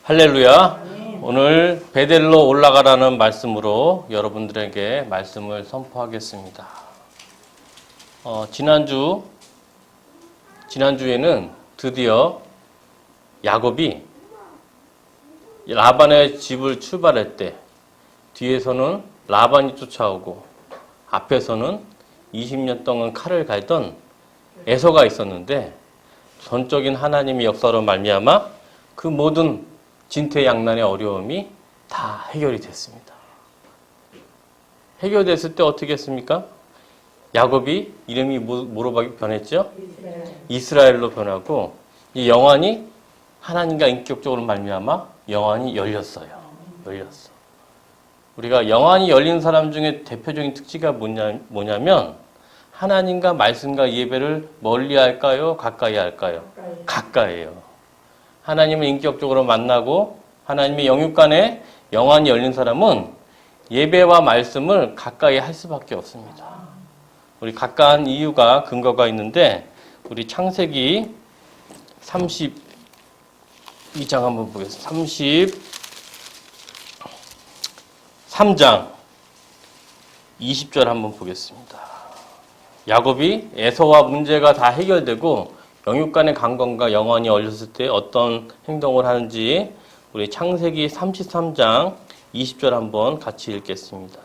할렐루야. 오늘 베델로 올라가라는 말씀으로 여러분들에게 말씀을 선포하겠습니다. 지난주에는 드디어 야곱이 라반의 집을 출발할 때 뒤에서는 라반이 쫓아오고 앞에서는 20년 동안 칼을 갈던 에서가 있었는데 전적인 하나님의 역사로 말미암아 그 모든 진퇴양난의 어려움이 다 해결이 됐습니다. 해결됐을 때 어떻게 했습니까? 야곱이 이름이 뭐로 변했죠? 이스라엘로 변하고 이 영안이 하나님과 인격적으로 말미암아 영안이 열렸어요. 열렸어. 우리가 영안이 열린 사람 중에 대표적인 특징이 뭐냐면 하나님과 말씀과 예배를 멀리 할까요? 가까이 할까요? 가까이에요. 하나님을 인격적으로 만나고 하나님의 영육간에 영안이 열린 사람은 예배와 말씀을 가까이 할 수밖에 없습니다. 우리 가까운 이유가 근거가 있는데 우리 창세기 32장 한번 보겠습니다. 33장 20절 한번 보겠습니다. 야곱이 에서와 문제가 다 해결되고 영육간의 강건과 영원이 열렸을 때 어떤 행동을 하는지 우리 창세기 33장 20절 한번 같이 읽겠습니다.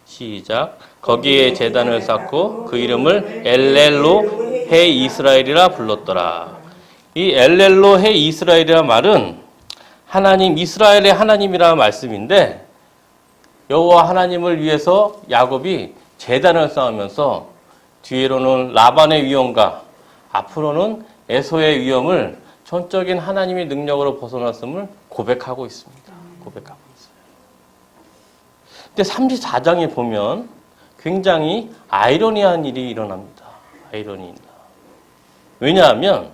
시작. 거기에 제단을 쌓고 그 이름을 엘렐로 해 이스라엘이라 불렀더라. 이 엘렐로 해 이스라엘이라 말은 하나님 이스라엘의 하나님이라는 말씀인데 여호와 하나님을 위해서 야곱이 제단을 쌓으면서 뒤로는 라반의 위험과 앞으로는 에서의 위험을 전적인 하나님의 능력으로 벗어났음을 고백하고 있습니다. 고백하고 있어요. 근데 34장에 보면 굉장히 아이러니한 일이 일어납니다. 아이러니입니다. 왜냐하면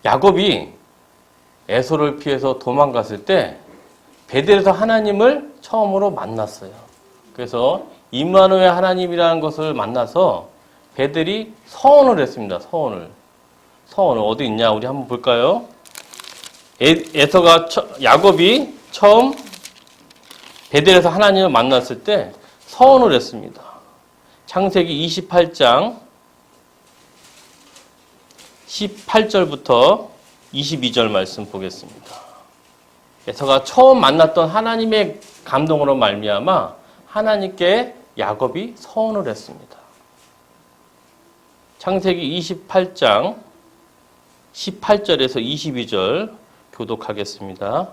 야곱이 에서를 피해서 도망갔을 때 베델에서 하나님을 처음으로 만났어요. 그래서 임마누엘 하나님이라는 것을 만나서 베델이 서원을 했습니다. 서원을 어디 있냐? 우리 한번 볼까요? 야곱이 처음 베델에서 하나님을 만났을 때 서원을 했습니다. 창세기 28장 18절부터 22절 말씀 보겠습니다. 에서가 처음 만났던 하나님의 감동으로 말미암아 하나님께 야곱이 서원을 했습니다. 창세기 28장 18절에서 22절 교독하겠습니다.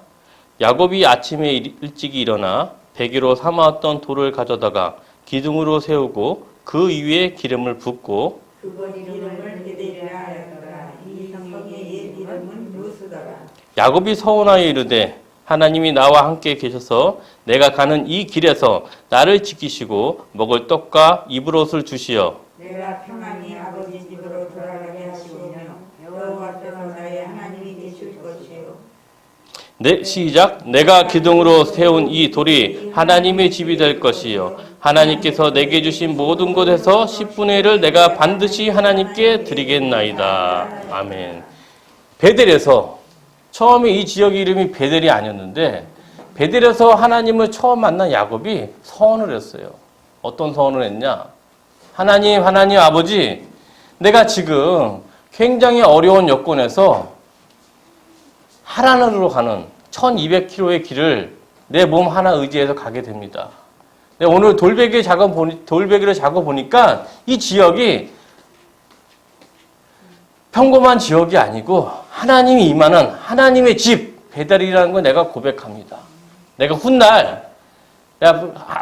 야곱이 아침에 일찍이 일어나 베개로 삼아왔던 돌을 가져다가 기둥으로 세우고 그 위에 기름을 붓고 그곳 이름을 베델이라 하였더라. 이 성의 옛 이름은 루스더라. 야곱이 서원하여 이르되 하나님이 나와 함께 계셔서 내가 가는 이 길에서 나를 지키시고 먹을 떡과 입을 옷을 주시어 내가 평안히 아버지 집으로 돌아가게 하시오며 여호와 앞에서 나의 하나님이 되실 것이요. 네, 시작. 내가 기둥으로 세운 이 돌이 하나님의 집이 될 것이요. 하나님께서 내게 주신 모든 곳에서 10분의 1을 내가 반드시 하나님께 드리겠나이다. 아멘. 베델에서 처음에 이 지역 이름이 베델이 아니었는데 베델에서 하나님을 처음 만난 야곱이 서원을 했어요. 어떤 서원을 했냐? 하나님 아버지, 내가 지금 굉장히 어려운 여건에서 하란으로 가는 1200km의 길을 내 몸 하나 의지해서 가게 됩니다. 오늘 돌베개를 작업보니까 이 지역이 평범한 지역이 아니고 하나님이 임하는 하나님의 집, 베델이라는 걸 내가 고백합니다. 내가 훗날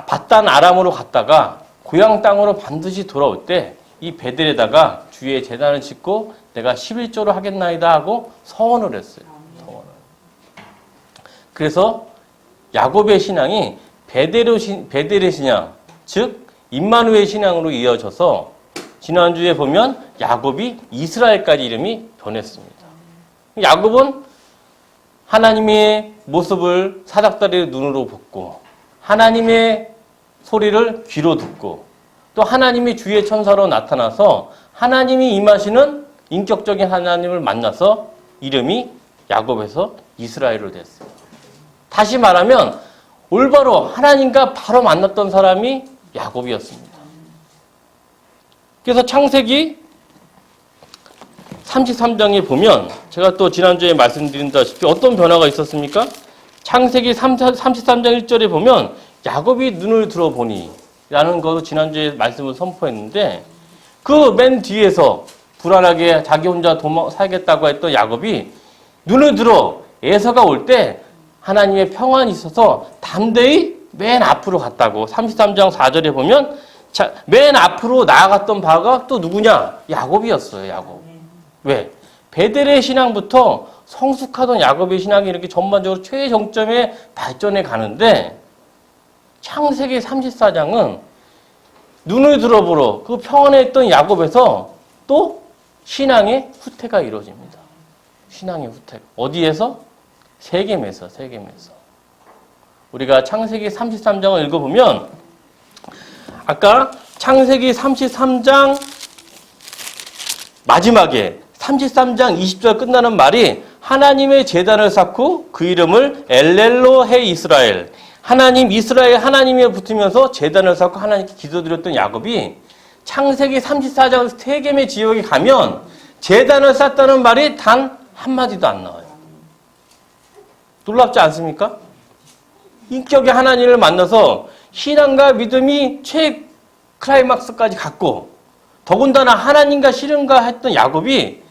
바단 아람으로 갔다가 고향 땅으로 반드시 돌아올 때 이 베델에다가 주위에 제단을 짓고 내가 11조를 하겠나이다 하고 서원을 했어요. 서원을. 그래서 야곱의 신앙이 베델의 신앙, 즉 임마누엘 신앙으로 이어져서 지난주에 보면 야곱이 이스라엘까지 이름이 변했습니다. 야곱은 하나님의 모습을 사닥다리 눈으로 보고 하나님의 소리를 귀로 듣고 또 하나님이 주의 천사로 나타나서 하나님이 임하시는 인격적인 하나님을 만나서 이름이 야곱에서 이스라엘로 됐어요. 다시 말하면 올바로 하나님과 바로 만났던 사람이 야곱이었습니다. 그래서 창세기 33장에 보면 제가 또 지난주에 말씀드린다시피 어떤 변화가 있었습니까? 창세기 33장 1절에 보면 야곱이 눈을 들어보니 라는 것을 지난주에 말씀을 선포했는데 그 맨 뒤에서 불안하게 자기 혼자 살겠다고 했던 야곱이 눈을 들어 에서가 올 때 하나님의 평안이 있어서 담대히 맨 앞으로 갔다고 33장 4절에 보면 맨 앞으로 나아갔던 바가 또 누구냐? 야곱이었어요. 야곱. 왜? 베델의 신앙부터 성숙하던 야곱의 신앙이 이렇게 전반적으로 최정점에 발전해 가는데 창세기 34장은 눈을 들어보러 그 평안에 있던 야곱에서 또 신앙의 후퇴가 이루어집니다. 신앙의 후퇴. 어디에서? 세겜에서. 우리가 창세기 33장을 읽어보면 아까 창세기 33장 마지막에 33장 20절 끝나는 말이 하나님의 제단을 쌓고 그 이름을 엘렐로헤 이스라엘 하나님 이스라엘 하나님에 붙으면서 제단을 쌓고 하나님께 기도드렸던 야곱이 창세기 34장 세겜의 지역에 가면 제단을 쌓았다는 말이 단 한마디도 안 나와요. 놀랍지 않습니까? 인격의 하나님을 만나서 신앙과 믿음이 클라이막스까지 갔고 더군다나 하나님과 씨름과 했던 야곱이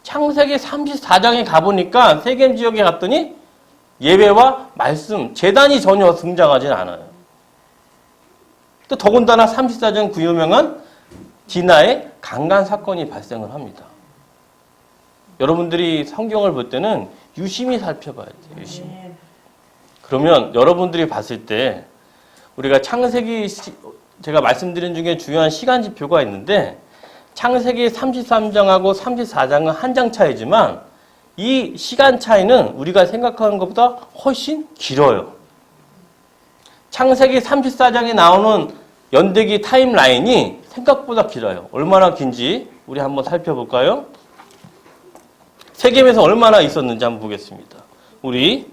창세기 34장에 가보니까 세겜 지역에 갔더니 예배와 말씀, 제단이 전혀 등장하진 않아요. 또 더군다나 34장 그 유명한 디나의 강간 사건이 발생을 합니다. 여러분들이 성경을 볼 때는 유심히 살펴봐야 돼요. 유심히. 그러면 여러분들이 봤을 때 우리가 창세기 제가 말씀드린 중에 중요한 시간 지표가 있는데 창세기 33장하고 34장은 한 장 차이지만 이 시간 차이는 우리가 생각하는 것보다 훨씬 길어요. 창세기 34장에 나오는 연대기 타임라인이 생각보다 길어요. 얼마나 긴지 우리 한번 살펴볼까요? 세겜에서 얼마나 있었는지 한번 보겠습니다. 우리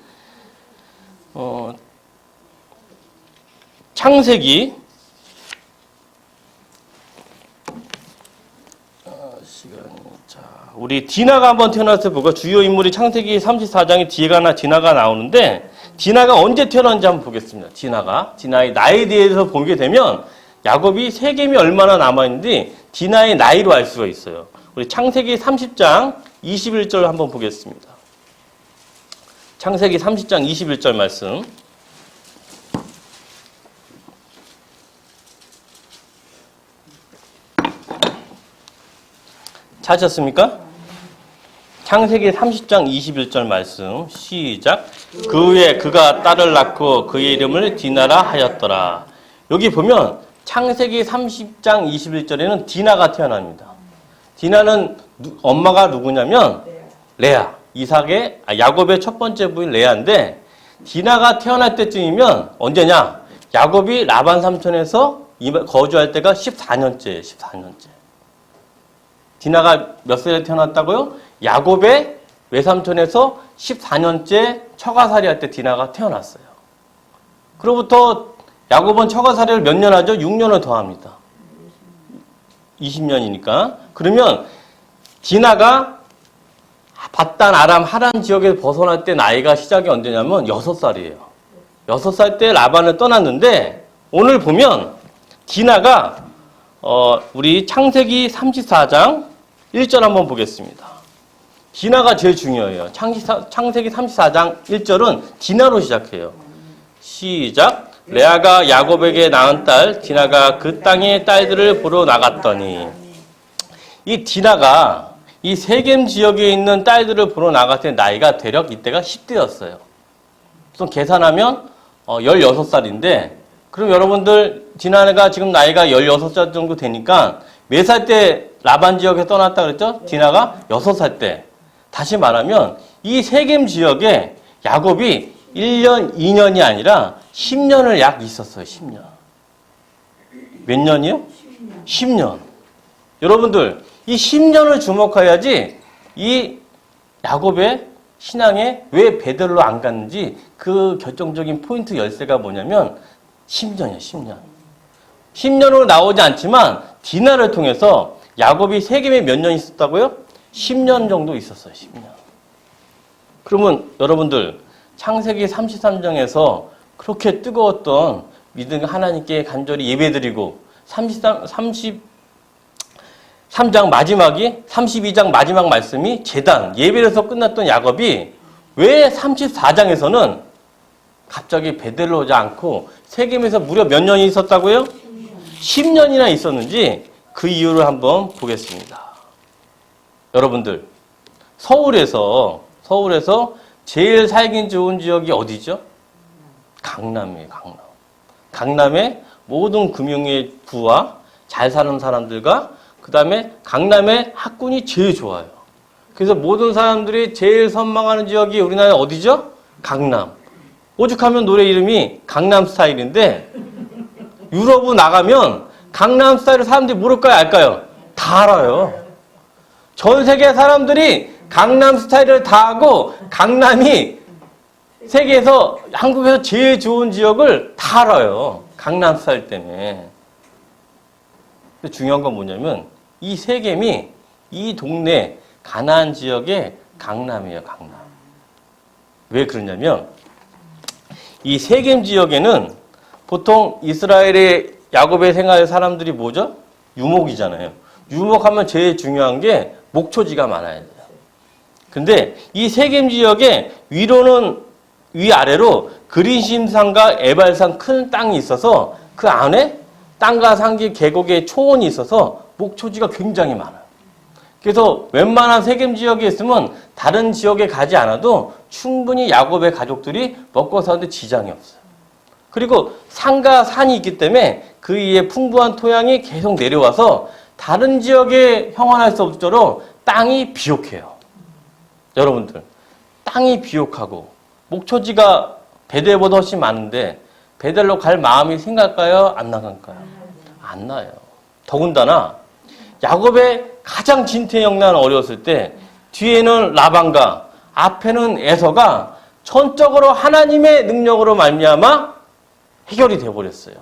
창세기 우리 디나가 한번 태어났을 때 볼까요? 주요 인물이 창세기 34장에 디나가 나오는데 디나가 언제 태어났는지 한번 보겠습니다. 디나의 나이에 대해서 보게 되면 야곱이 세겜이 얼마나 남아있는지 디나의 나이로 알 수가 있어요. 우리 창세기 30장 21절 한번 보겠습니다. 창세기 30장 21절 말씀. 찾으셨습니까? 창세기 30장 21절 말씀 시작. 그 후에 그가 딸을 낳고 그의 이름을 디나라 하였더라. 여기 보면 창세기 30장 21절에는 디나가 태어납니다. 디나는 엄마가 누구냐면 레아, 야곱의 첫 번째 부인 레아인데 디나가 태어날 때쯤이면 언제냐? 야곱이 라반 삼촌에서 거주할 때가 14년째예요. 14년째. 디나가 몇 살에 태어났다고요? 야곱의 외삼촌에서 14년째 처가살이 할 때 디나가 태어났어요. 그로부터 야곱은 처가살이를 몇 년 하죠? 6년을 더합니다. 20년이니까. 그러면 디나가 밧단 아람 하란 지역에서 벗어날 때 나이가 시작이 언제냐면 6살이에요. 6살 때 라반을 떠났는데 오늘 보면 디나가 우리 창세기 34장 1절 한번 보겠습니다. 디나가 제일 중요해요. 창세기 34장 1절은 디나로 시작해요. 시작. 레아가 야곱에게 낳은 딸 디나가 그 땅의 딸들을 보러 나갔더니 이 디나가 이 세겜 지역에 있는 딸들을 보러 나갔을 때 나이가 대략 이때가 10대였어요. 그래서 계산하면 16살인데 그럼 여러분들 디나가 지금 나이가 16살 정도 되니까 몇 살 때 라반 지역에 떠났다 그랬죠? 디나가 6살 때. 다시 말하면 이 세겜 지역에 야곱이 1년, 2년이 아니라 10년을 약 있었어요. 10년. 몇 년이요? 10년. 여러분들 이 10년을 주목해야지 이 야곱의 신앙에 왜 베델로 안 갔는지 그 결정적인 포인트 열쇠가 뭐냐면 10년이에요. 10년. 10년으로 나오지 않지만 디나를 통해서 야곱이 세겜에 몇 년 있었다고요? 10년 정도 있었어요. 10년. 그러면 여러분들 창세기 33장에서 그렇게 뜨거웠던 믿음 하나님께 간절히 예배드리고 33장 마지막이 32장 마지막 말씀이 제단 예배에서 끝났던 야곱이 왜 34장에서는 갑자기 베델로 오지 않고 세겜에서 무려 몇 년이 있었다고요? 10년이나 있었는지 그 이유를 한번 보겠습니다. 여러분들 서울에서 제일 살기 좋은 지역이 어디죠? 강남이에요. 강남의 모든 금융의 부와 잘 사는 사람들과 그 다음에 강남의 학군이 제일 좋아요. 그래서 모든 사람들이 제일 선망하는 지역이 우리나라에 어디죠? 강남. 오죽하면 노래 이름이 강남 스타일인데 유럽으로 나가면 강남 스타일을 사람들이 모를까요? 알까요? 다 알아요. 전 세계 사람들이 강남 스타일을 다 하고 강남이 세계에서 한국에서 제일 좋은 지역을 다 알아요. 강남 스타일 때문에. 근데 중요한 건 뭐냐면 이 세겜이 이 동네 가나안 지역의 강남이에요. 강남. 왜 그러냐면 이 세겜 지역에는 보통 이스라엘의 야곱의 생활 사람들이 뭐죠? 유목이잖아요. 유목하면 제일 중요한 게 목초지가 많아야 돼요. 근데 이 세겜 지역에 위아래로 그린심산과 에발산 큰 땅이 있어서 그 안에 땅과 산기 계곡의 초원이 있어서 목초지가 굉장히 많아요. 그래서 웬만한 세겜 지역에 있으면 다른 지역에 가지 않아도 충분히 야곱의 가족들이 먹고 사는데 지장이 없어요. 그리고 산과 산이 있기 때문에 그 위에 풍부한 토양이 계속 내려와서 다른 지역에 형환할 수 없도록 땅이 비옥해요. 여러분들, 땅이 비옥하고 목초지가 베델보다 훨씬 많은데 베델로 갈 마음이 생길까요? 안 나갈까요? 안 나요. 더군다나 야곱의 가장 진퇴양난 어려웠을 때 뒤에는 라반과 앞에는 에서가 전적으로 하나님의 능력으로 말미암아 해결이 되어버렸어요.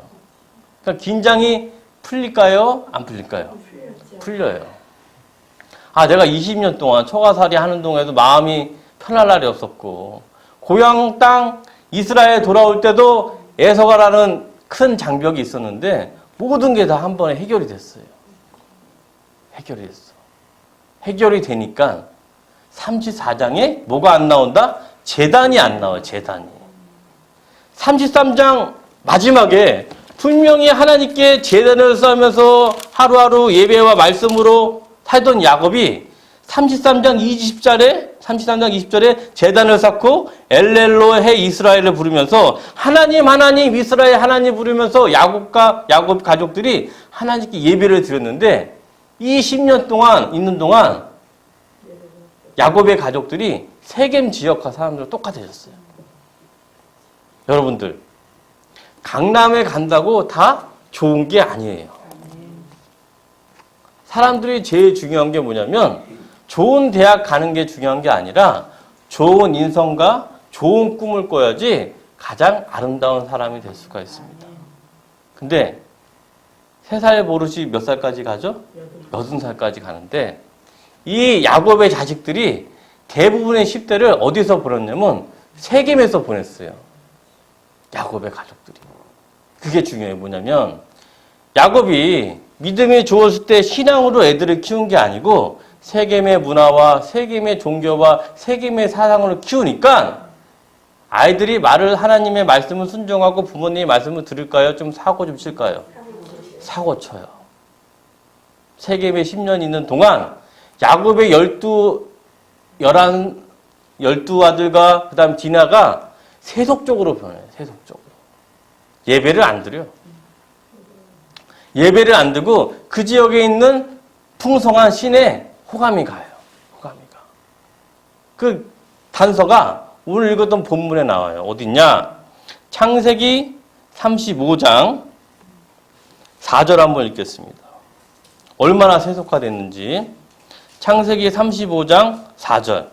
그러니까 긴장이 풀릴까요? 안 풀릴까요? 풀려요. 내가 20년 동안 초가살이 하는 동안에도 마음이 편할 날이 없었고 고향 땅 이스라엘 돌아올 때도 에서가라는 큰 장벽이 있었는데 모든 게 다 한 번에 해결이 됐어요. 해결이 됐어. 해결이 되니까 34장에 뭐가 안 나온다? 제단이 안 나와요. 제단이. 33장 마지막에 분명히 하나님께 제단을 쌓으면서 하루하루 예배와 말씀으로 살던 야곱이 33장 20절에 제단을 쌓고 엘렐로헤 이스라엘을 부르면서 하나님 이스라엘 하나님 부르면서 야곱 가족들이 하나님께 예배를 드렸는데 이 10년 동안 있는 동안 야곱의 가족들이 세겜 지역과 사람들과 똑같아졌어요. 여러분들 강남에 간다고 다 좋은 게 아니에요. 사람들이 제일 중요한 게 뭐냐면 좋은 대학 가는 게 중요한 게 아니라 좋은 인성과 좋은 꿈을 꿔야지 가장 아름다운 사람이 될 수가 있습니다. 근데 3살 버릇이 몇 살까지 가죠? 80살까지 가는데 이 야곱의 자식들이 대부분의 10대를 어디서 보냈냐면 세겜에서 보냈어요. 야곱의 가족들이. 그게 중요해요. 뭐냐면 야곱이 믿음이 좋았을 때 신앙으로 애들을 키운 게 아니고 세겜의 문화와 세겜의 종교와 세겜의 사상을 키우니까 아이들이 하나님의 말씀을 순종하고 부모님의 말씀을 들을까요? 좀 사고 좀 칠까요? 사고 쳐요. 세겜에 10년 있는 동안 야곱의 12 아들과 그 다음 디나가 세속적으로 변해요. 세속적으로. 예배를 안 드려요. 예배를 안 드고 그 지역에 있는 풍성한 신에 호감이 가요. 호감이 가. 그 단서가 오늘 읽었던 본문에 나와요. 어딨냐? 창세기 35장 4절 한번 읽겠습니다. 얼마나 세속화됐는지. 창세기 35장 4절.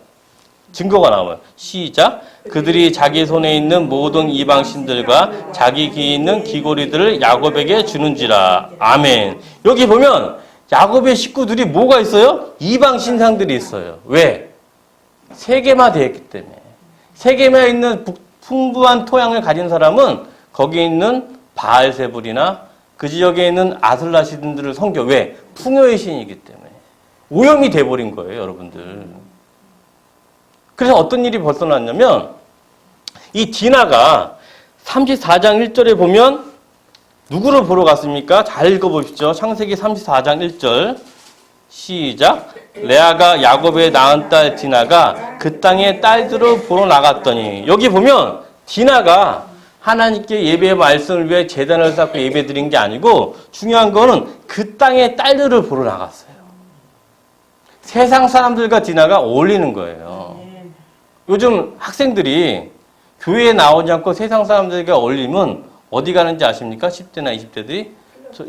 증거가 나와요. 시작. 그들이 자기 손에 있는 모든 이방신들과 자기 귀에 있는 귀고리들을 야곱에게 주는지라. 아멘. 여기 보면 야곱의 식구들이 뭐가 있어요? 이방 신상들이 있어요. 왜? 세계화되어 있기 때문에. 세계화에 있는 풍부한 토양을 가진 사람은 거기에 있는 바알세불이나 그 지역에 있는 아슬라시든들을 섬겨. 왜? 풍요의 신이기 때문에. 오염이 돼버린 거예요, 여러분들. 그래서 어떤 일이 벌써 났냐면 이 디나가 34장 1절에 보면 누구를 보러 갔습니까? 잘 읽어보십시오. 창세기 34장 1절 시작. 레아가 야곱의 낳은 딸 디나가 그 땅의 딸들을 보러 나갔더니 여기 보면 디나가 하나님께 예배의 말씀을 위해 제단을 쌓고 예배 드린 게 아니고 중요한 거는 그 땅의 딸들을 보러 나갔어요. 세상 사람들과 디나가 어울리는 거예요. 요즘 학생들이 교회에 나오지 않고 세상 사람들과 어울리면 어디 가는지 아십니까? 10대나 20대들이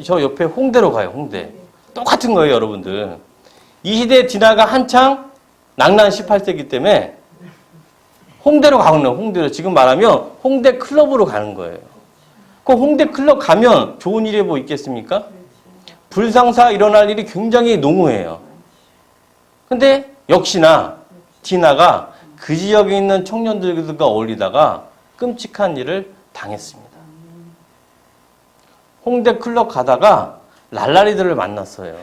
저 옆에 홍대로 가요. 홍대. 똑같은 거예요, 여러분들. 이 시대에 디나가 한창 낭난 18세기 때문에 홍대로 가는 거예요. 홍대로. 지금 말하면 홍대 클럽으로 가는 거예요. 그 홍대 클럽 가면 좋은 일이 뭐 있겠습니까? 불상사 일어날 일이 굉장히 농후해요. 근데 역시나 디나가 그 지역에 있는 청년들과 어울리다가 끔찍한 일을 당했습니다. 홍대 클럽 가다가 랄라리들을 만났어요.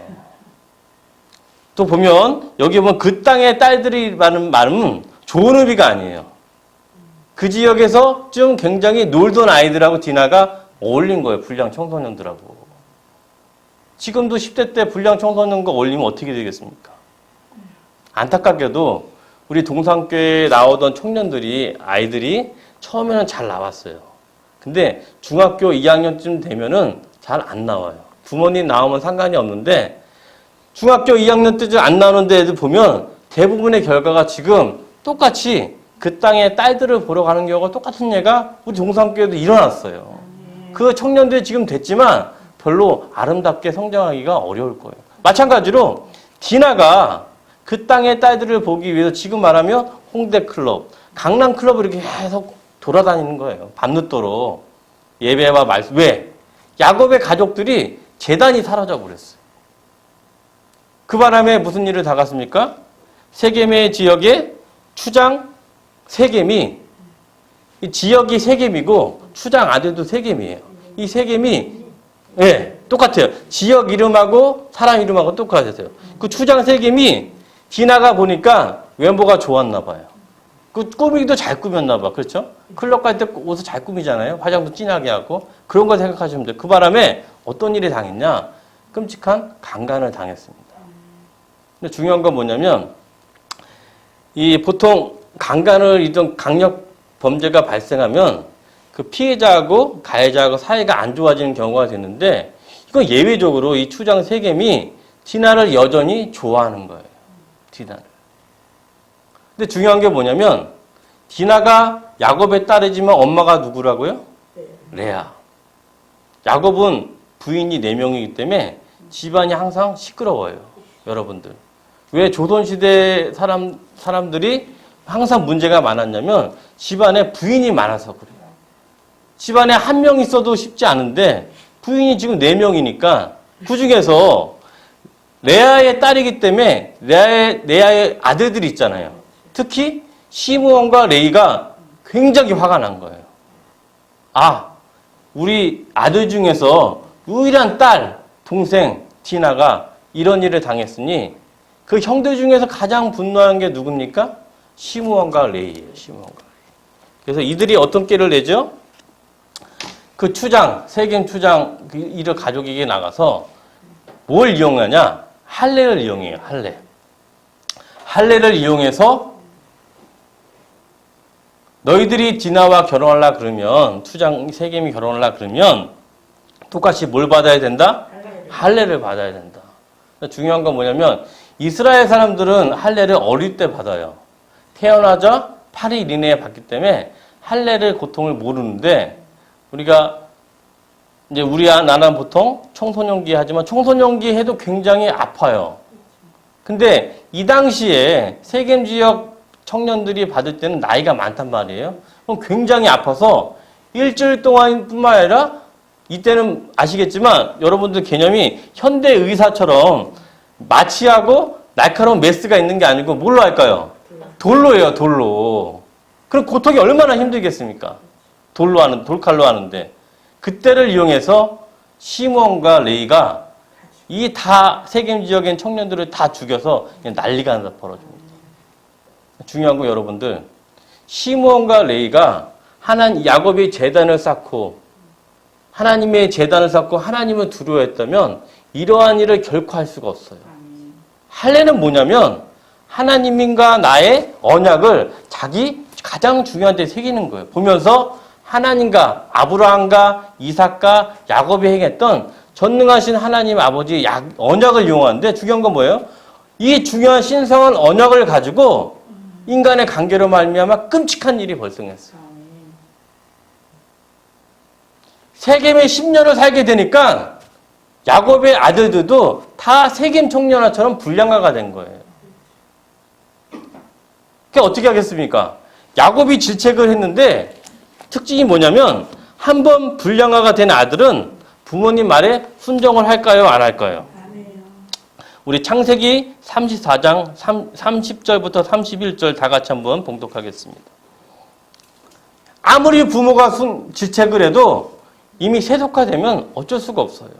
또 보면 여기 보면 그 땅의 딸들이 말은 좋은 의미가 아니에요. 그 지역에서 좀 굉장히 놀던 아이들하고 디나가 어울린 거예요. 불량 청소년들하고. 지금도 10대 때 불량 청소년과 어울리면 어떻게 되겠습니까? 안타깝게도 우리 동산교회에 나오던 청년들이 아이들이 처음에는 잘 나왔어요. 근데 중학교 2학년쯤 되면은 잘 안 나와요. 부모님 나오면 상관이 없는데 중학교 2학년 때 안 나오는 애들 보면 대부분의 결과가 지금 똑같이 그 땅의 딸들을 보러 가는 경우가 똑같은 예가 우리 동산교회도 일어났어요. 그 청년들이 지금 됐지만 별로 아름답게 성장하기가 어려울 거예요. 마찬가지로 디나가 그 땅의 딸들을 보기 위해서 지금 말하면 홍대 클럽, 강남 클럽을 이렇게 계속 돌아다니는 거예요. 밤늦도록 예배와 말씀. 왜? 야곱의 가족들이 재단이 사라져 버렸어요. 그 바람에 무슨 일을 당했습니까? 세겜의 지역에 추장 세겜이 이 지역이 세겜이고 추장 아들도 세겜이에요. 이 세겜이 똑같아요. 지역 이름하고 사람 이름하고 똑같아요. 그 추장 세겜이 디나가 보니까 외모가 좋았나 봐요. 그 꾸미기도 잘 꾸몄나 봐. 그렇죠? 클럽 갈 때 옷을 잘 꾸미잖아요. 화장도 진하게 하고. 그런 거 생각하시면 돼요. 그 바람에 어떤 일이 당했냐? 끔찍한 강간을 당했습니다. 근데 중요한 건 뭐냐면 이 보통 강간을 이런 강력 범죄가 발생하면 그 피해자하고 가해자하고 사이가 안 좋아지는 경우가 되는데 이건 예외적으로 이 추장 세겜이 디나를 여전히 좋아하는 거예요. 디나를. 근데 중요한 게 뭐냐면 디나가 야곱의 딸이지만 엄마가 누구라고요? 레아. 야곱은 부인이 4명이기 때문에 집안이 항상 시끄러워요. 여러분들. 왜 조선시대 사람들이 항상 문제가 많았냐면 집안에 부인이 많아서 그래요. 집안에 한 명 있어도 쉽지 않은데 부인이 지금 4명이니까 그 중에서 레아의 딸이기 때문에 레아의 아들들이 있잖아요. 특히 시므온과 레이가 굉장히 화가 난 거예요. 아, 우리 아들 중에서 유일한 딸, 동생 디나가 이런 일을 당했으니 그 형들 중에서 가장 분노한 게 누굽니까? 시므온과 레이예요. 시므온과 레이. 그래서 이들이 어떤 꾀를 내죠? 그 추장, 세겜 추장 이들 가족에게 나가서 뭘 이용하냐? 할례를 이용해요. 할례. 할례를 이용해서 너희들이 디나와 결혼하려 그러면 추장 세겜이 결혼하려 그러면 똑같이 뭘 받아야 된다? 할례를 받아야 된다. 중요한 건 뭐냐면 이스라엘 사람들은 할례를 어릴 때 받아요. 태어나자 8일 이내에 받기 때문에 할례를 고통을 모르는데 우리가 이제 나는 보통 청소년기 하지만 청소년기 해도 굉장히 아파요. 근데 이 당시에 세겜 지역 청년들이 받을 때는 나이가 많단 말이에요. 그럼 굉장히 아파서 일주일 동안뿐만 아니라 이때는 아시겠지만 여러분들 개념이 현대 의사처럼 마취하고 날카로운 메스가 있는 게 아니고 뭘로 할까요? 돌로 해요, 돌로. 그럼 고통이 얼마나 힘들겠습니까? 돌칼로 하는데. 그때를 이용해서 시므온과 레이가 이 다 세겜 지역의 청년들을 다 죽여서 그냥 난리가 벌어집니다. 중요한 거 여러분들, 시므온과 레이가 야곱이 제단을 쌓고 하나님의 제단을 쌓고 하나님을 두려워했다면 이러한 일을 결코 할 수가 없어요. 할례는 뭐냐면 하나님과 나의 언약을 자기 가장 중요한 데 새기는 거예요. 보면서 하나님과 아브라함과 이삭과 야곱이 행했던 전능하신 하나님 아버지 언약을 이용하는데 중요한 건 뭐예요? 이 중요한 신성한 언약을 가지고 인간의 관계로 말미암아 끔찍한 일이 발생했어요. 세겜에 10년을 살게 되니까 야곱의 아들들도 다 세겜 청년아처럼 불량가가 된 거예요. 그게 어떻게 하겠습니까? 야곱이 질책을 했는데 특징이 뭐냐면 한 번 불량가가 된 아들은 부모님 말에 순종을 할까요? 안 할까요? 우리 창세기 34장 30절부터 31절 다 같이 한번 봉독하겠습니다. 아무리 부모가 질책을 해도 이미 세속화되면 어쩔 수가 없어요.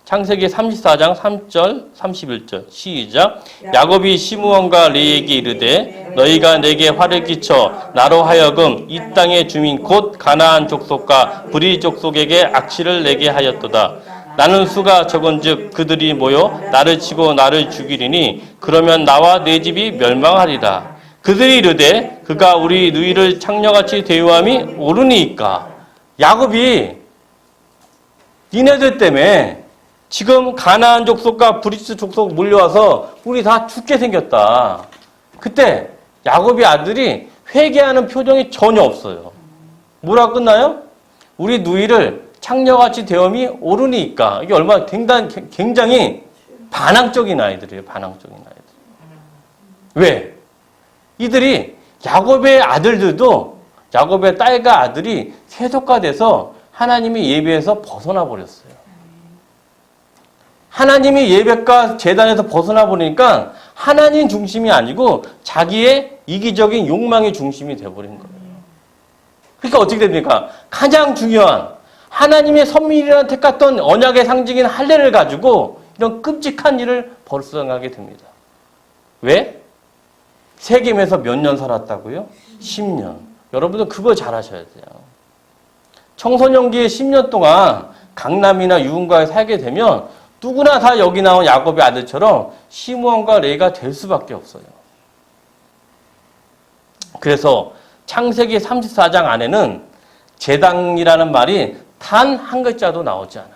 창세기 34장 3절 31절 시작. 야곱이 시므온과 레이에게 이르되 너희가 내게 화를 끼쳐 나로 하여금 이 땅의 주민 곧 가나안 족속과 브리 족속에게 악취를 내게 하였도다. 나는 수가 적은즉 그들이 모여 나를 치고 나를 죽이리니 그러면 나와 내 집이 멸망하리라. 그들이 이르되 그가 우리 누이를 창녀같이 대우함이 옳으니까. 야곱이 니네들 때문에 지금 가나안 족속과 브리스 족속 몰려와서 우리 다 죽게 생겼다. 그때 야곱의 아들이 회개하는 표정이 전혀 없어요. 뭐라 끝나요? 우리 누이를 창녀같이 대함이 옳으니까. 이게 얼마나 굉장히 반항적인 아이들이에요. 반항적인 아이들. 왜? 이들이 야곱의 아들들도 야곱의 딸과 아들이 세속화돼서 하나님의 예배에서 벗어나 버렸어요. 하나님의 예배과 제단에서 벗어나 버리니까 하나님 중심이 아니고 자기의 이기적인 욕망의 중심이 되어버린 거예요. 그러니까 어떻게 됩니까? 가장 중요한 하나님의 선민이라는 택했던 언약의 상징인 할례를 가지고 이런 끔찍한 일을 벌성하게 됩니다. 왜? 세겜에서 몇 년 살았다고요? 10년. 여러분들 그걸 잘 하셔야 돼요. 청소년기에 10년 동안 강남이나 유흥가에 살게 되면 누구나 다 여기 나온 야곱의 아들처럼 시므온과 레이가 될 수밖에 없어요. 그래서 창세기 34장 안에는 제단이라는 말이 단 한 글자도 나오지 않아요.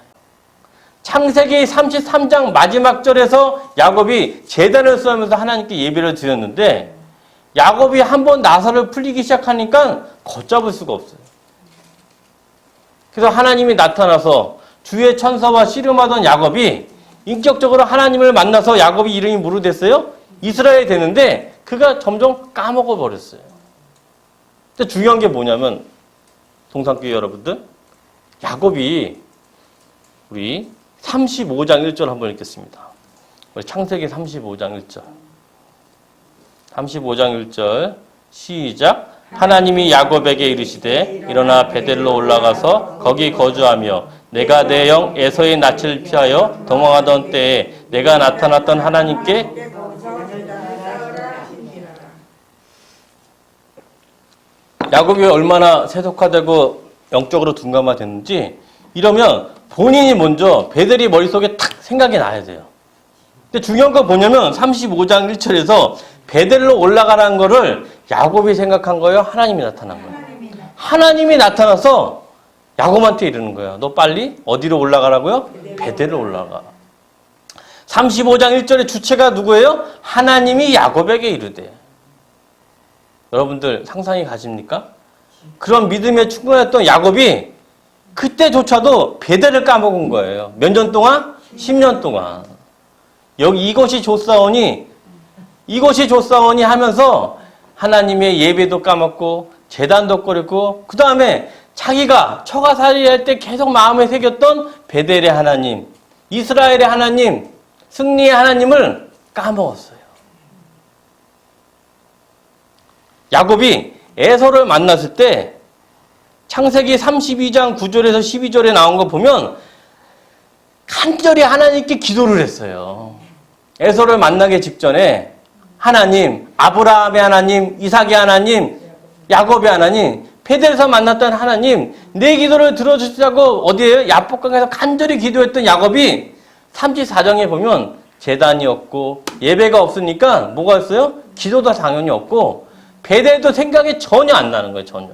창세기 33장 마지막 절에서 야곱이 제단을 쌓으면서 하나님께 예배를 드렸는데 야곱이 한번 나사를 풀리기 시작하니까 걷잡을 수가 없어요. 그래서 하나님이 나타나서 주의 천사와 씨름하던 야곱이 인격적으로 하나님을 만나서 야곱이 이름이 뭐로 됐어요? 이스라엘이 되는데 그가 점점 까먹어 버렸어요. 근데 중요한 게 뭐냐면 동산교회 여러분들, 야곱이 우리 35장 1절 한번 읽겠습니다. 우리 창세기 35장 1절. 35장 1절 시작. 하나님이 야곱에게 이르시되 일어나 베델로 올라가서 거기 거주하며 내가 내 영 에서의 낯을 피하여 도망하던 때에 내가 나타났던 하나님께 야곱이 얼마나 세속화되고 영적으로 둔감화됐는지 이러면 본인이 먼저 베델이 머릿속에 탁 생각이 나야 돼요. 근데 중요한 건 뭐냐면 35장 1절에서 베델로 올라가라는 거를 야곱이 생각한 거예요? 하나님이 나타난 거예요? 하나님이 나타나서 야곱한테 이르는 거예요. 너 빨리 어디로 올라가라고요? 베델로 올라가. 35장 1절의 주체가 누구예요? 하나님이 야곱에게 이르되. 여러분들 상상이 가십니까? 그런 믿음에 충분했던 야곱이 그때조차도 베델을 까먹은 거예요. 몇 년 동안? 10년 동안. 여기 이것이 조사오니 하면서 하나님의 예배도 까먹고 제단도 꺼렸고 그 다음에 자기가 처가살이할 때 계속 마음에 새겼던 베델의 하나님, 이스라엘의 하나님, 승리의 하나님을 까먹었어요. 야곱이 에서를 만났을 때 창세기 32장 9절에서 12절에 나온 거 보면 간절히 하나님께 기도를 했어요. 에서를 만나기 직전에 하나님, 아브라함의 하나님, 이삭의 하나님, 야곱의 하나님, 베델에서 만났던 하나님, 내 기도를 들어주시라고 어디에요? 야복강에서 간절히 기도했던 야곱이 34장에 보면 제단이 없고 예배가 없으니까 뭐가 있어요? 기도도 당연히 없고 베델도 생각이 전혀 안 나는 거예요. 전혀.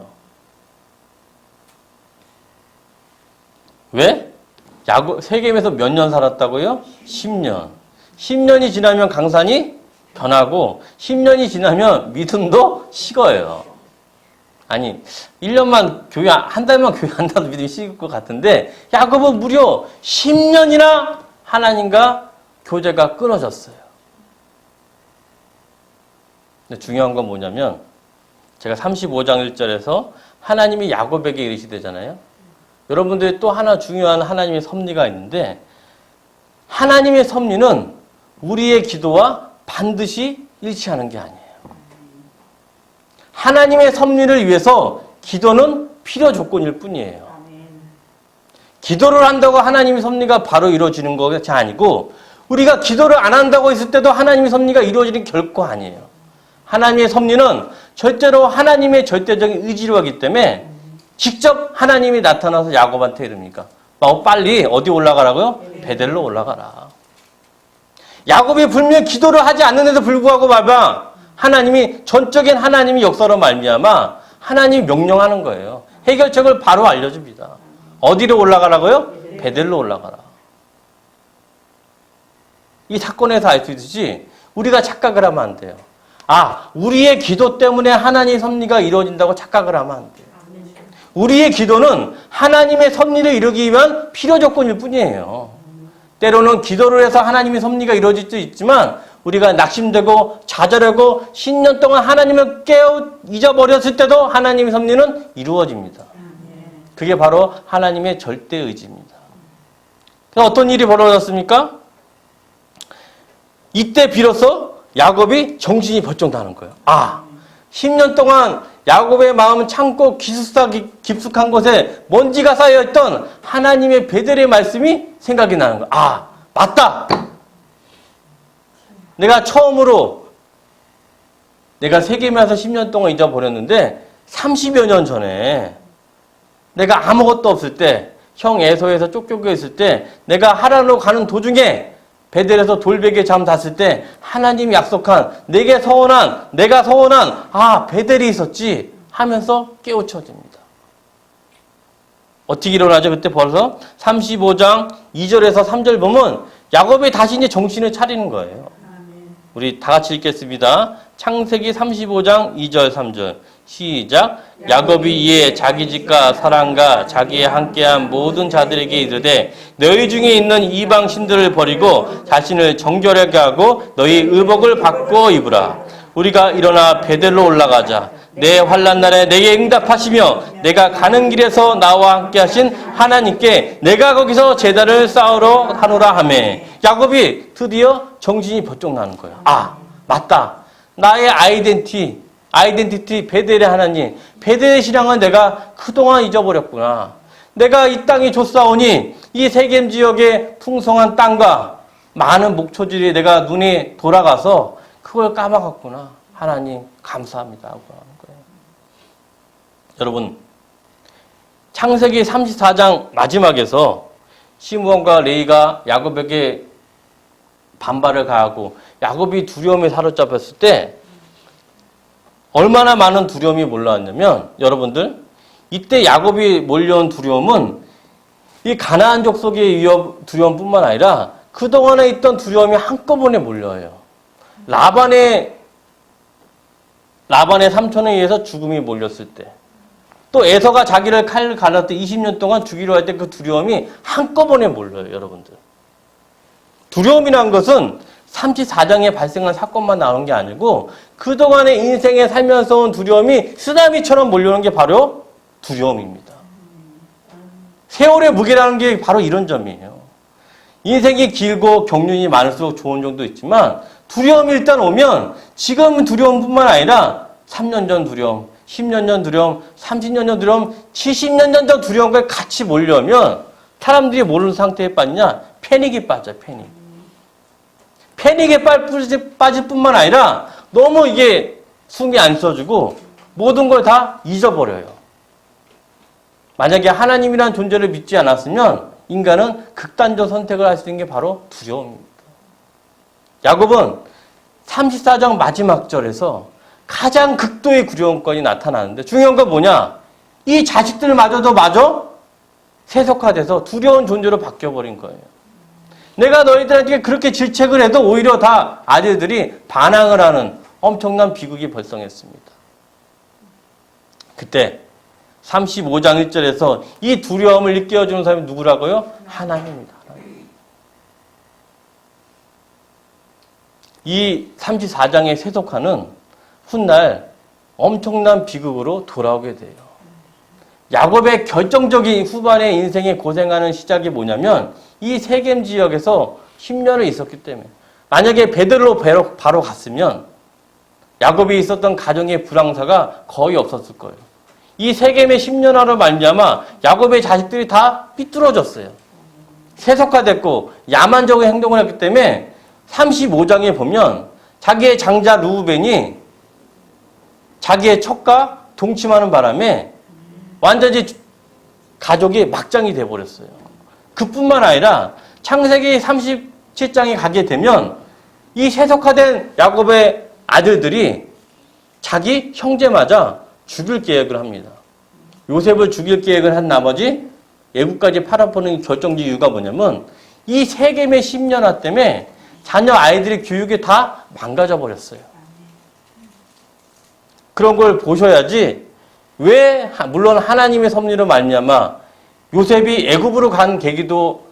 왜? 세겜에서 몇 년 살았다고요? 10년. 10년이 지나면 강산이 변하고 10년이 지나면 믿음도 식어요. 아니 1년만 교회 한 달만 교회 한다도 믿음이 식을 것 같은데 야곱은 무려 10년이나 하나님과 교제가 끊어졌어요. 근데 중요한 건 뭐냐면 제가 35장 1절에서 하나님이 야곱에게 이르시되잖아요. 여러분들이 또 하나 중요한 하나님의 섭리가 있는데 하나님의 섭리는 우리의 기도와 반드시 일치하는 게 아니에요. 하나님의 섭리를 위해서 기도는 필요 조건일 뿐이에요. 기도를 한다고 하나님의 섭리가 바로 이루어지는 것이 아니고 우리가 기도를 안 한다고 했을 때도 하나님의 섭리가 이루어지는 게 결코 아니에요. 하나님의 섭리는 절대로 하나님의 절대적인 의지로 하기 때문에 직접 하나님이 나타나서 야곱한테 이릅니까? 빨리 어디 올라가라고요? 베델로 올라가라. 야곱이 분명히 기도를 하지 않는데도 불구하고 봐봐. 하나님이 전적인 하나님이 역사로 말미암아 하나님이 명령하는 거예요. 해결책을 바로 알려줍니다. 어디로 올라가라고요? 베델로 올라가라. 이 사건에서 알 수 있듯이 우리가 착각을 하면 안 돼요. 우리의 기도 때문에 하나님의 섭리가 이루어진다고 착각을 하면 안 돼요. 우리의 기도는 하나님의 섭리를 이루기 위한 필요 조건일 뿐이에요. 때로는 기도를 해서 하나님의 섭리가 이루어질 수 있지만 우리가 낙심되고 좌절하고 10년 동안 하나님을 잊어버렸을 때도 하나님의 섭리는 이루어집니다. 그게 바로 하나님의 절대 의지입니다. 그래서 어떤 일이 벌어졌습니까? 이때 비로소 야곱이 정신이 번쩍 나는 거예요. 10년 동안 야곱의 마음은 참고 깊숙한 곳에 먼지가 쌓여있던 하나님의 베델의 말씀이 생각이 나는 거예요. 맞다! 내가 처음으로 내가 세겜에 와서 10년 동안 잊어버렸는데 30여 년 전에 내가 아무것도 없을 때 형 에서에서 쫓겨져 있을 때 내가 하란으로 가는 도중에 베델에서 돌베개에 잠 잤을 때 하나님이 약속한 내가 서원한 베델이 있었지 하면서 깨우쳐집니다. 어떻게 일어나죠? 그때 벌써 35장 2절에서 3절 보면 야곱이 다시 이제 정신을 차리는 거예요. 우리 다 같이 읽겠습니다. 창세기 35장 2절 3절 시작. 야곱이 이에 자기 집과 사람과 자기의 함께한 모든 자들에게 이르되 너희 중에 있는 이방 신들을 버리고 자신을 정결하게 하고 너희 의복을 바꿔 입으라. 우리가 일어나 베델로 올라가자. 내 환난 날에 내게 응답하시며 내가 가는 길에서 나와 함께 하신 하나님께 내가 거기서 제단을 쌓으러 하노라 하매. 야곱이 드디어 정신이 번쩍 나는 거예요. 맞다. 나의 아이덴티티 베델의 하나님, 베델의 신앙은 내가 그동안 잊어버렸구나. 내가 이 땅이 좋사오니 이 세겜 지역의 풍성한 땅과 많은 목초지에 내가 눈이 돌아가서 그걸 까먹었구나. 하나님 감사합니다 하고 하는 거예요. 여러분, 창세기 34장 마지막에서 시므온과 레이가 야곱에게 반발을 가하고 야곱이 두려움에 사로잡혔을 때 얼마나 많은 두려움이 몰려왔냐면 여러분들 이때 야곱이 몰려온 두려움은 이 가나안 족속의 두려움뿐만 아니라 그동안에 있던 두려움이 한꺼번에 몰려요. 라반의 삼촌에 의해서 죽음이 몰렸을 때, 또 에서가 자기를 칼을 갈랐을 때 20년 동안 죽이려 할 때 그 두려움이 한꺼번에 몰려요. 여러분들. 두려움이란 것은 34장에 발생한 사건만 나오는 게 아니고 그동안의 인생에 살면서 온 두려움이 쓰나미처럼 몰려오는 게 바로 두려움입니다. 세월의 무게라는 게 바로 이런 점이에요. 인생이 길고 경륜이 많을수록 좋은 점도 있지만 두려움이 일단 오면 지금은 두려움뿐만 아니라 3년 전 두려움, 10년 전 두려움, 30년 전 두려움, 70년 전 두려움과 같이 몰려오면 사람들이 모르는 상태에 빠지냐? 패닉이 빠져요. 패닉에 빠질 뿐만 아니라 너무 이게 숨이 안 쉬어지고 모든 걸 다 잊어버려요. 만약에 하나님이라는 존재를 믿지 않았으면 인간은 극단적 선택을 할 수 있는 게 바로 두려움입니다. 야곱은 34장 마지막 절에서 가장 극도의 두려움권이 나타나는데 중요한 건 뭐냐? 이 자식들마저도 마저 세속화돼서 두려운 존재로 바뀌어버린 거예요. 내가 너희들에게 그렇게 질책을 해도 오히려 다 아들들이 반항을 하는 엄청난 비극이 발생했습니다. 그때 35장 1절에서 이 두려움을 일깨워주는 사람이 누구라고요? 하나님입니다. 하나님. 이 34장의 세속화는 훗날 엄청난 비극으로 돌아오게 돼요. 야곱의 결정적인 후반의 인생에 고생하는 시작이 뭐냐면 이 세겜 지역에서 10년을 있었기 때문에 만약에 베들로 바로 갔으면 야곱이 있었던 가정의 불황사가 거의 없었을 거예요. 이 세겜의 10년하로 말미암아 야곱의 자식들이 다 삐뚤어졌어요. 세속화됐고 야만적인 행동을 했기 때문에 35장에 보면 자기의 장자 르우벤이 자기의 척과 동침하는 바람에 완전히 가족이 막장이 돼버렸어요. 그뿐만 아니라 창세기 37장에 가게 되면 이 세속화된 야곱의 아들들이 자기 형제마저 죽일 계획을 합니다. 요셉을 죽일 계획을 한 나머지 애국까지 팔아보는 결정적 이유가 뭐냐면 이 세겜의 10년화 때문에 자녀 아이들의 교육이 다 망가져 버렸어요. 그런 걸 보셔야지 왜 물론 하나님의 섭리로 말미암아 요셉이 애굽으로 간 계기도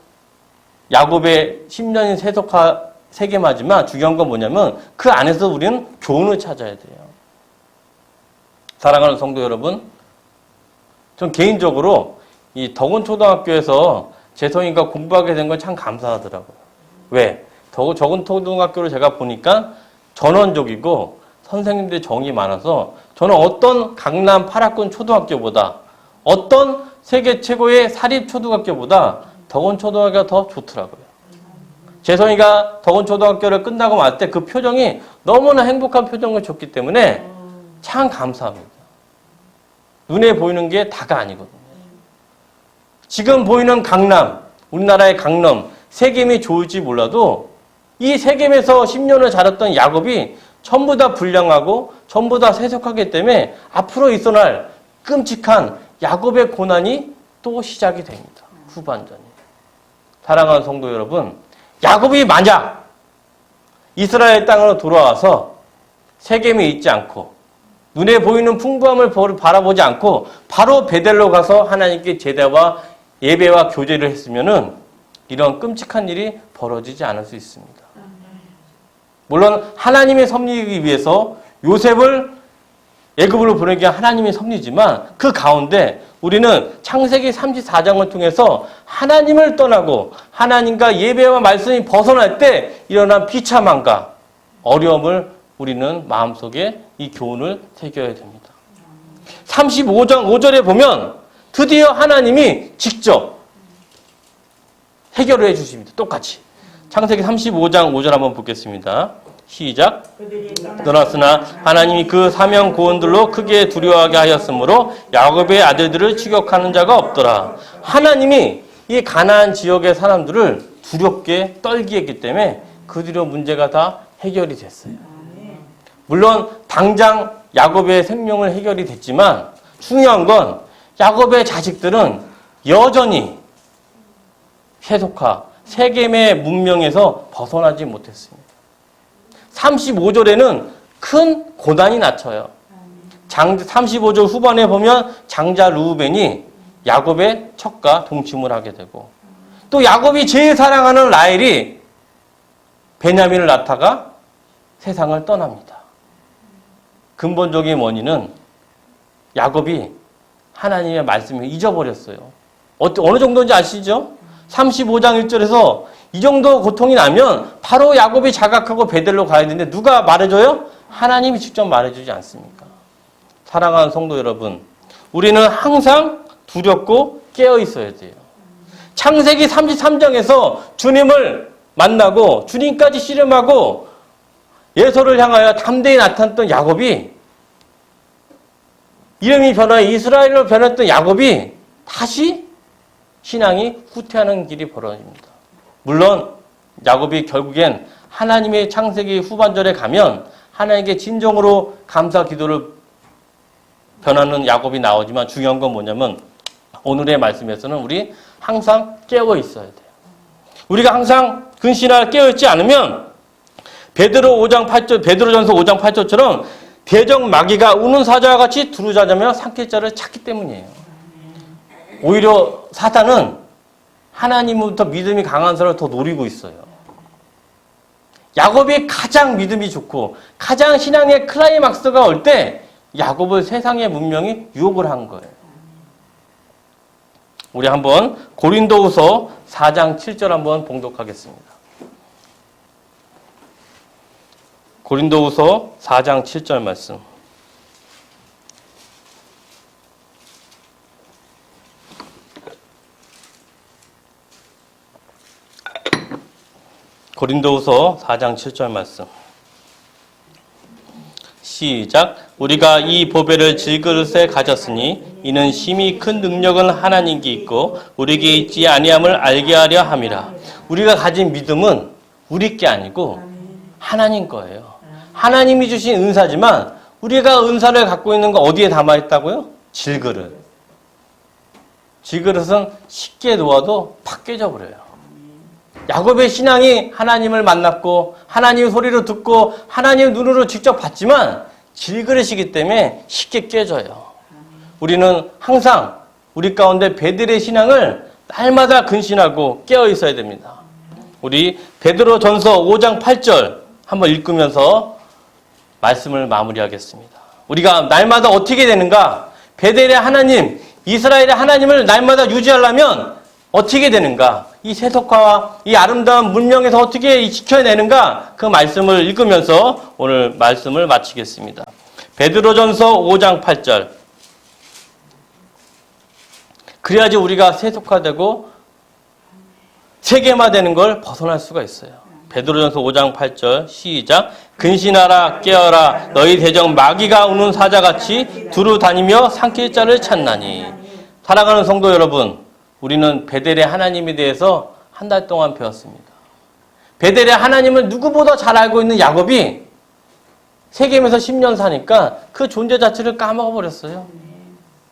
야곱의 10년인 세속화 세겜하지만 중요한 건 뭐냐면 그 안에서 우리는 교훈을 찾아야 돼요. 사랑하는 성도 여러분, 전 개인적으로 이 덕원 초등학교에서 재성이가 공부하게 된 건 참 감사하더라고요. 왜? 덕원 초등학교를 제가 보니까 전원적이고 선생님들의 정이 많아서 저는 어떤 강남 8학군 초등학교보다 어떤 세계 최고의 사립 초등학교보다 덕원 초등학교가 더 좋더라고요. 재성이가 덕원 초등학교를 끝나고 말 때 그 표정이 너무나 행복한 표정을 줬기 때문에 참 감사합니다. 눈에 보이는 게 다가 아니거든요. 지금 보이는 강남, 우리나라의 강남, 세겜이 좋을지 몰라도 이 세겜에서 10년을 자랐던 야곱이 전부 다 불량하고 전부 다 세속하기 때문에 앞으로 있어날 끔찍한 야곱의 고난이 또 시작이 됩니다. 후반전이. 사랑하는 성도 여러분, 야곱이 만약 이스라엘 땅으로 돌아와서 세겜에 있지 않고 눈에 보이는 풍부함을 바라보지 않고 바로 베델로 가서 하나님께 제대와 예배와 교제를 했으면은 이런 끔찍한 일이 벌어지지 않을 수 있습니다. 물론 하나님의 섭리이기 위해서 요셉을 애굽으로 보내기 위한 하나님의 섭리지만 그 가운데 우리는 창세기 34장을 통해서 하나님을 떠나고 하나님과 예배와 말씀이 벗어날 때 일어난 비참함과 어려움을 우리는 마음속에 이 교훈을 새겨야 됩니다. 35장 5절에 보면 드디어 하나님이 직접 해결을 해주십니다. 똑같이. 창세기 35장 5절 한번 보겠습니다. 시작. 떠났으나 하나님이 그 사명 고원들로 크게 두려워하게 하였으므로 야곱의 아들들을 추격하는 자가 없더라. 하나님이 이 가나안 지역의 사람들을 두렵게 떨게 했기 때문에 그 뒤로 문제가 다 해결이 됐어요. 물론 당장 야곱의 생명을 해결이 됐지만 중요한 건 야곱의 자식들은 여전히 세속화, 세겜의 문명에서 벗어나지 못했습니다. 35절에는 큰 고난이 낮춰요. 35절 후반에 보면 장자 르우벤이 야곱의 척과 동침을 하게 되고 또 야곱이 제일 사랑하는 라헬이 베냐민을 낳다가 세상을 떠납니다. 근본적인 원인은 야곱이 하나님의 말씀을 잊어버렸어요. 어느 정도인지 아시죠? 35장 1절에서 이 정도 고통이 나면 바로 야곱이 자각하고 베델로 가야 되는데 누가 말해줘요? 하나님이 직접 말해주지 않습니까? 사랑하는 성도 여러분, 우리는 항상 두렵고 깨어 있어야 돼요. 창세기 33장에서 주님을 만나고 주님까지 씨름하고 예소를 향하여 담대히 나타났던 야곱이, 이름이 변하여 이스라엘로 변했던 야곱이 다시 신앙이 후퇴하는 길이 벌어집니다. 물론 야곱이 결국엔 하나님의 창세기 후반절에 가면 하나님께 진정으로 감사 기도를 변하는 야곱이 나오지만 중요한 건 뭐냐면 오늘의 말씀에서는 우리 항상 깨어 있어야 돼요. 우리가 항상 근신하여 깨어 있지 않으면 베드로전서 5장 8절처럼 대적 마귀가 우는 사자와 같이 두루다니며 삼킬 자를 찾기 때문이에요. 오히려 사탄은 하나님부터 믿음이 강한 사람을 더 노리고 있어요. 야곱이 가장 믿음이 좋고 가장 신앙의 클라이막스가 올 때 야곱을 세상의 문명이 유혹을 한 거예요. 우리 한번 고린도후서 4장 7절 한번 봉독하겠습니다. 고린도후서 4장 7절 말씀. 고린도후서 4장 7절 말씀. 시작. 우리가 이 보배를 질그릇에 가졌으니 이는 심히 큰 능력은 하나님께 있고 우리에게 있지 아니함을 알게 하려 함이라. 우리가 가진 믿음은 우리 게 아니고 하나님 거예요. 하나님이 주신 은사지만 우리가 은사를 갖고 있는 거 어디에 담아있다고요? 질그릇. 질그릇은 쉽게 놓아도 팍 깨져버려요. 야곱의 신앙이 하나님을 만났고 하나님의 소리를 듣고 하나님의 눈으로 직접 봤지만 질그릇이기 때문에 쉽게 깨져요. 우리는 항상 우리 가운데 베드로의 신앙을 날마다 근신하고 깨어 있어야 됩니다. 우리 베드로전서 5장 8절 한번 읽으면서 말씀을 마무리하겠습니다. 우리가 날마다 어떻게 되는가? 베델의 하나님, 이스라엘의 하나님을 날마다 유지하려면 어떻게 되는가? 이 세속화와 이 아름다운 문명에서 어떻게 지켜내는가? 그 말씀을 읽으면서 오늘 말씀을 마치겠습니다. 베드로전서 5장 8절. 그래야지 우리가 세속화되고 세계화되는 걸 벗어날 수가 있어요. 베드로전서 5장 8절 시작. 근신하라 깨어라 너희 대적 마귀가 우는 사자같이 두루 다니며 삼킬 자를 찾나니. 사랑하는 성도 여러분, 우리는 베델의 하나님에 대해서 한 달 동안 배웠습니다. 베델의 하나님을 누구보다 잘 알고 있는 야곱이 세겜에서 10년 사니까 그 존재 자체를 까먹어버렸어요.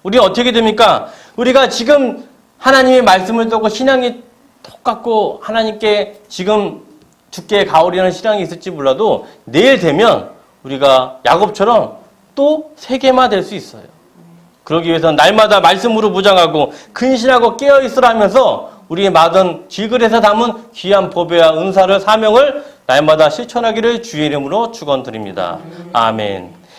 우리는 어떻게 됩니까? 우리가 지금 하나님의 말씀을 듣고 신앙이 똑같고 하나님께 지금 죽게 가오리는 신앙이 있을지 몰라도 내일 되면 우리가 야곱처럼 또 세계화 될 수 있어요. 그러기 위해서는 날마다 말씀으로 무장하고 근신하고 깨어있으라 하면서 우리의 마던 질그릇에 담은 귀한 보배와 은사를 사명을 날마다 실천하기를 주의 이름으로 축원드립니다. 아멘.